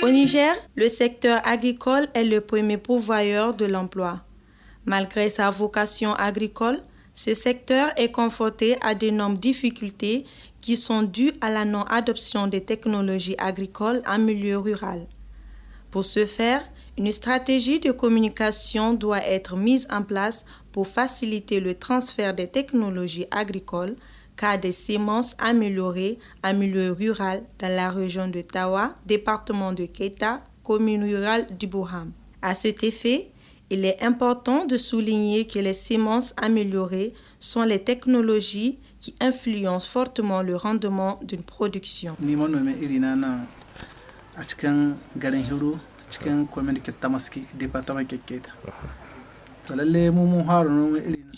Au Niger, le secteur agricole est le premier pourvoyeur de l'emploi. Malgré sa vocation agricole, ce secteur est confronté à d'énormes difficultés qui sont dues à la non-adoption des technologies agricoles en milieu rural. Pour ce faire, une stratégie de communication doit être mise en place pour faciliter le transfert des technologies agricoles car des semences améliorées en milieu rural dans la région de Tawa, département de Keita, commune rurale du Bouham. À cet effet, il est important de souligner que les semences améliorées sont les technologies qui influencent fortement le rendement d'une production.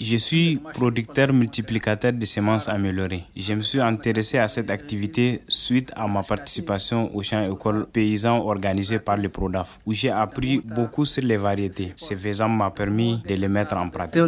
Je suis producteur multiplicateur de semences améliorées. Je me suis intéressé à cette activité suite à ma participation au champ école paysan organisé par le Prodaf, où j'ai appris beaucoup sur les variétés. Ce faisant m'a permis de les mettre en pratique.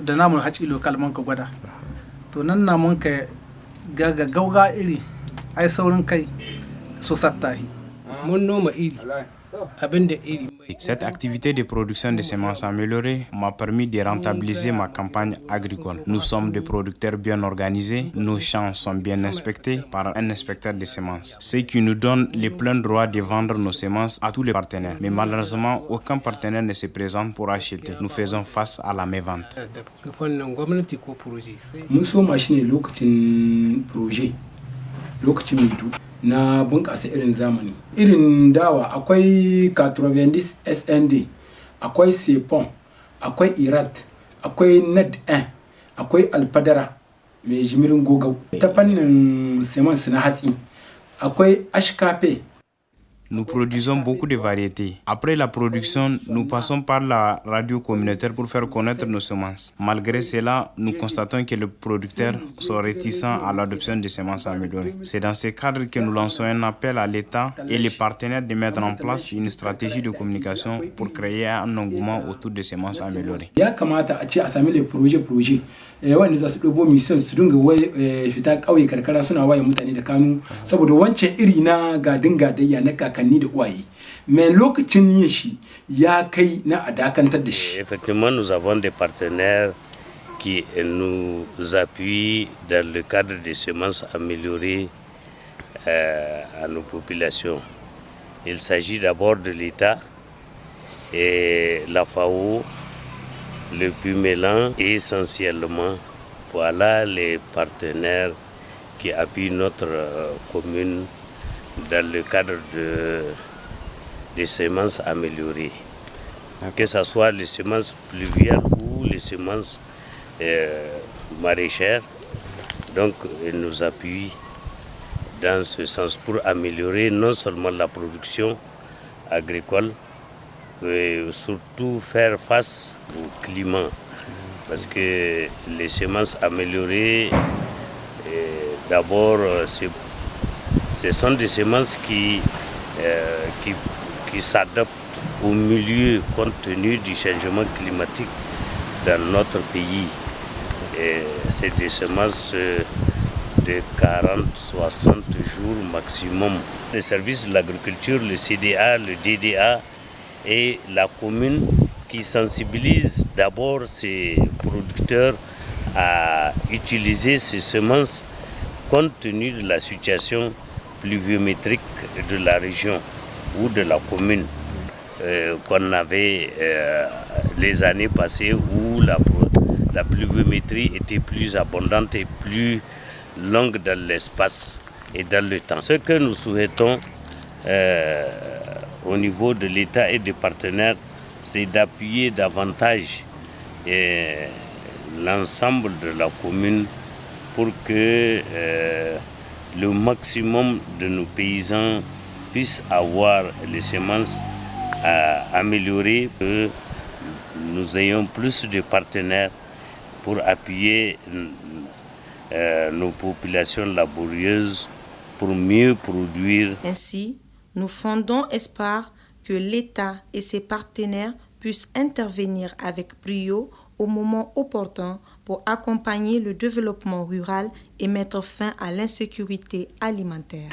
Cette activité de production de semences améliorées m'a permis de rentabiliser ma campagne agricole. Nous sommes des producteurs bien organisés, nos champs sont bien inspectés par un inspecteur de semences, ce qui nous donne le plein droit de vendre nos semences à tous les partenaires. Mais malheureusement, aucun partenaire ne se présente pour acheter. Nous faisons face à la mévente. Na bunƙasa irin zamani. Irin dawa akwai 90 SND, akwai Sepon, akwai Irat, akwai NED1, akwai Alfadara mai jimirin gogau. Ta fannin semence na hatsi, akwai HKP. Nous produisons beaucoup de variétés. Après la production, nous passons par la radio communautaire pour faire connaître nos semences. Malgré cela, nous constatons que les producteurs sont réticents à l'adoption des semences améliorées. C'est dans ce cadre que nous lançons un appel à l'État et les partenaires de mettre en place une stratégie de communication pour créer un engouement autour des semences améliorées. Ya kamata a ce a sami les projets wanda za su ɗebo mission su dinga fita ƙauye karkara suna waye mutane da kanu saboda wancan iri na gadayya na kakanni da uwaye. Mais lokacin yin shi ya kai na a dakantar da shi. Effectivement, nous avons des partenaires qui nous appuient dans le cadre des semences améliorées à nos populations. Il s'agit d'abord de l'État et la FAO, le Pumélan et essentiellement, voilà les partenaires qui appuient notre commune dans le cadre des semences améliorées. Que ce soit les semences pluviales ou les semences maraîchères. Donc, ils nous appuient dans ce sens pour améliorer non seulement la production agricole, mais surtout faire face au climat. Parce que les semences améliorées, d'abord, ce sont des semences qui s'adaptent au milieu compte tenu du changement climatique dans notre pays. C'est des semences de 40-60 jours maximum. Les services de l'agriculture, le CDA, le DDA et la commune qui sensibilisent d'abord ces producteurs à utiliser ces semences compte tenu de la situation pluviométrique de la région ou de la commune qu'on avait les années passées où la pluviométrie était plus abondante et plus longue dans l'espace et dans le temps. Ce que nous souhaitons au niveau de l'État et des partenaires, c'est d'appuyer davantage l'ensemble de la commune pour que le maximum de nos paysans puissent avoir les semences améliorées, que nous ayons plus de partenaires pour appuyer nos populations laborieuses pour mieux produire. Ainsi, nous fondons espoir que l'État et ses partenaires puissent intervenir avec brio au moment opportun pour accompagner le développement rural et mettre fin à l'insécurité alimentaire.